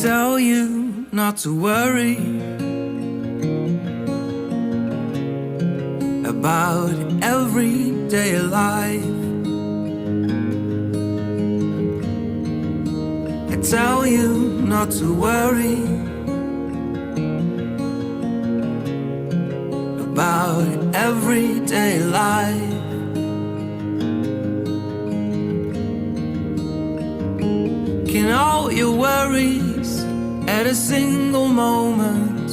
tell you not to worry about everyday life. I tell you not to worry about everyday life. Can all your worries at a single moment